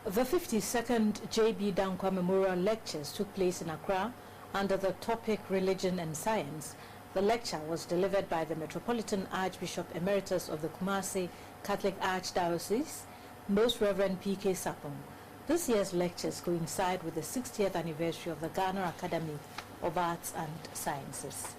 The 52nd J.B Danquah Memorial Lectures took place in Accra under the topic Religion and Science. The lecture was delivered by the Metropolitan Archbishop Emeritus of the Kumasi Catholic Archdiocese, Most Reverend P.K. Sapong. This year's lectures coincide with the 60th anniversary of the Ghana Academy of Arts and Sciences.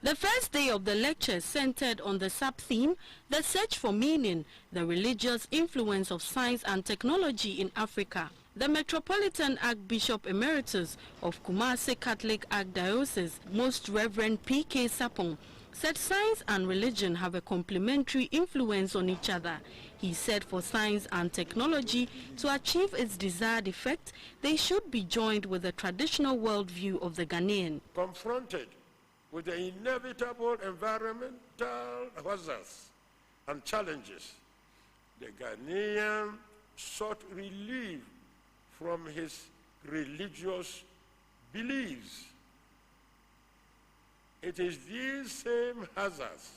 The first day of the lecture centered on the sub-theme, the search for meaning, the religious influence of science and technology in Africa. The Metropolitan Archbishop Emeritus of Kumasi Catholic Archdiocese, Most Reverend P.K. Sapong, said science and religion have a complementary influence on each other. He said for science and technology to achieve its desired effect, they should be joined with the traditional worldview of the Ghanaian. Confronted with the inevitable environmental hazards and challenges, the Ghanaian sought relief from his religious beliefs. It is these same hazards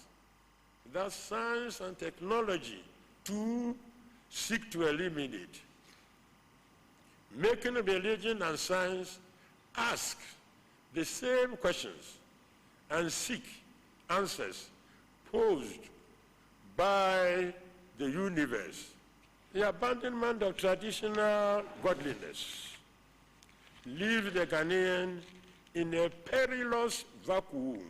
that science and technology too seek to eliminate, making religion and science ask the same questions and seek answers posed by the universe. The abandonment of traditional godliness leaves the Ghanaian in a perilous vacuum.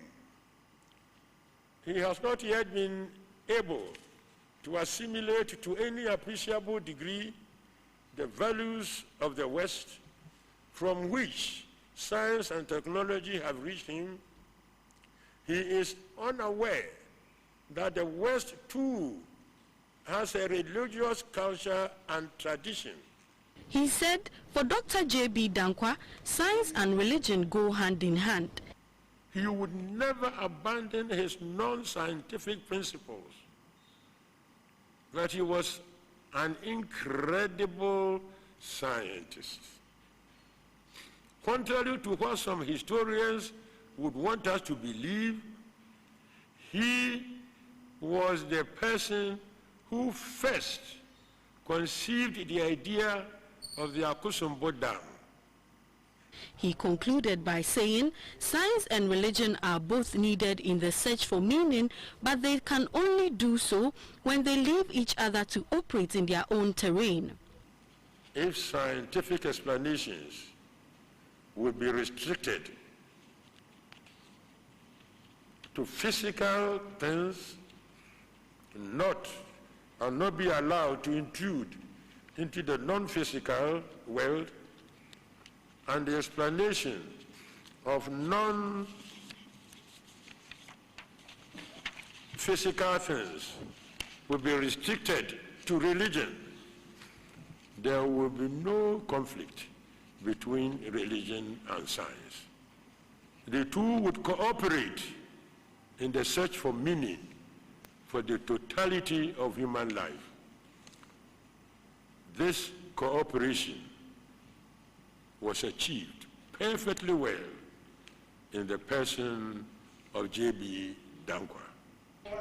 He has not yet been able to assimilate to any appreciable degree the values of the West, from which science and technology have reached him. He is unaware that the West too has a religious culture and tradition. He said for Dr. J.B Danquah, science and religion go hand in hand. He would never abandon his non-scientific principles, that he was an incredible scientist. Contrary to what some historians would want us to believe, he was the person who first conceived the idea of the Akosombo Dam. He concluded by saying, science and religion are both needed in the search for meaning, but they can only do so when they leave each other to operate in their own terrain. If scientific explanations would be restricted to physical things, not be allowed to intrude into the non-physical world, and the explanation of non-physical things will be restricted to religion, there will be no conflict between religion and science. The two would cooperate in the search for meaning for the totality of human life. This cooperation was achieved perfectly well in the person of J.B Danquah.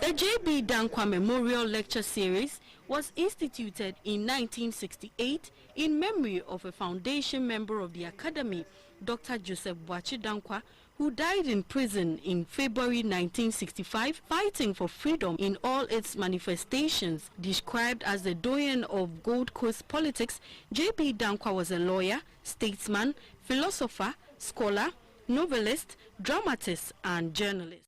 The J.B Danquah Memorial Lecture Series was instituted in 1968 in memory of a foundation member of the Academy, Dr. Joseph Boachi Danquah, who died in prison in February 1965, fighting for freedom in all its manifestations. Described as the doyen of Gold Coast politics, J.B Danquah was a lawyer, statesman, philosopher, scholar, novelist, dramatist, and journalist.